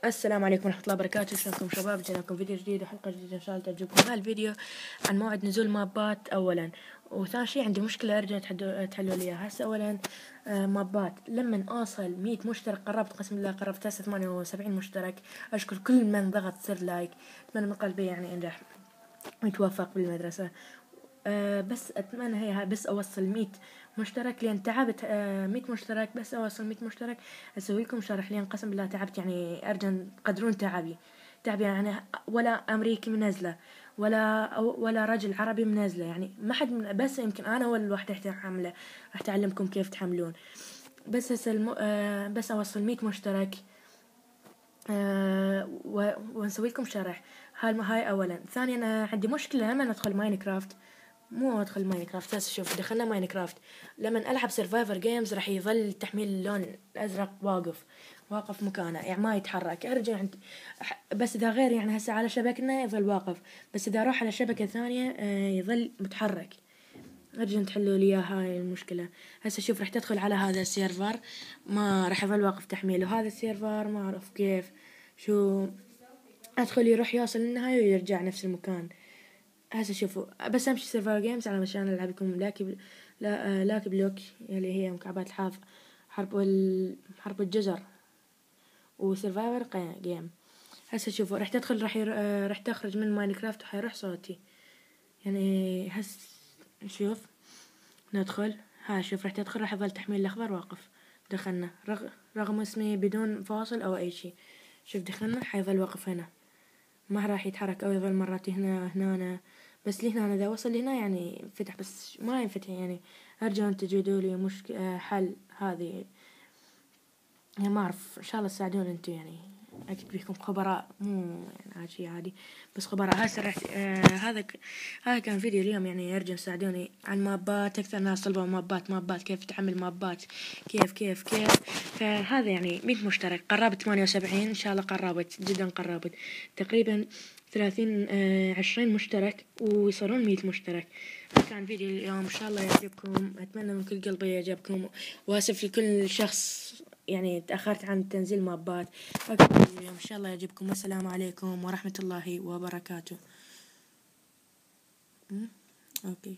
السلام عليكم ورحمة الله وبركاته. شلونكم شباب؟ جينا لكم فيديو جديد وحلقة جديدة إن شاء الله تعجبكم. هالفيديو عن موعد نزول مابات أولا، وثاني شي عندي مشكلة أرجع تحلوا لي إياها. هسه أولا مابات لما أوصل 100 مشترك، قربت قسم بالله، قربت هسه 78 مشترك. أشكر كل من ضغط سر لايك، أتمنى من قلبي يعني أنجح ويتوفق بالمدرسة. بس أتمنى هي بس أوصل 100 مشترك، لأن تعبت. 100 مشترك بس أوصل 100 مشترك أسوي لكم شرح، لأن قسم بالله تعبت. يعني أرجو تقدرون تعبي يعني ولا أمريكي منزله ولا رجل عربي منزله، يعني ما حد بس يمكن أنا هو الواحد أحمله. راح أعلمكم كيف تحملون. بس هسه بس أوصل 100 مشترك ونسوي لكم شرح. هاي أولا. ثانيا أنا عندي مشكلة لما ندخل ماينكرافت، مو ادخل ماينكرافت. هسه شوف، دخلنا ماينكرافت، لما العب سرفايفر جيمز راح يظل تحميل اللون الازرق واقف مكانه، يعني ما يتحرك. ارجع عند بس اذا غير، يعني هسه على شبكنا يظل واقف، بس اذا اروح على شبكة ثانية يظل متحرك. ارجع تحلوا لي هاي المشكلة. هسه شوف، راح تدخل على هذا السيرفر، ما راح يظل واقف تحميل، وهذا السيرفر ما اعرف كيف شو ادخل يروح يوصل للنهاية ويرجع نفس المكان. هسه شوفوا، بس امشي سيرفر جيمز علشان العب لكم لاكي بلوك، اللي هي مكعبات الحظ، حرب الجزر، وسيرفايفر جيم. هسه شوفوا، راح تدخل، راح تخرج من ماينكرافت وحيروح صوتي. يعني شوف ندخل. شوف، راح تدخل، راح يظل تحميل الاخضر واقف. دخلنا رغم اسمي بدون فاصل او اي شيء. شوف دخلنا، حيظل واقف هنا، ما راح يتحرك او يظل مرات هنا. بس لي هنا اذا وصل هنا يعني فتح، بس ما ينفتح. يعني ارجو ان تجدوا لي حل هذه. يعني ما اعرف، ان شاء الله تساعدون انتم، يعني اكيد بيكم خبراء، مو يعني هذا شيء عادي، بس خبراء. هسه رحت هذا كان فيديو اليوم. يعني ارجو تساعدوني عن مابات. اكثر ناس طلبوا مابات كيف تحمل مابات، كيف. فهذا يعني 100 مشترك، قربت 78 ان شاء الله، قربت جدا، قربت تقريبا 20 مشترك ويصيرون 100 مشترك. كان فيديو اليوم، ان شاء الله يعجبكم، اتمنى من كل قلبي يعجبكم، واسف لكل شخص يعني تأخرت عن تنزيل مابات. اليوم ان شاء الله يعجبكم، والسلام عليكم ورحمة الله وبركاته. اوكي.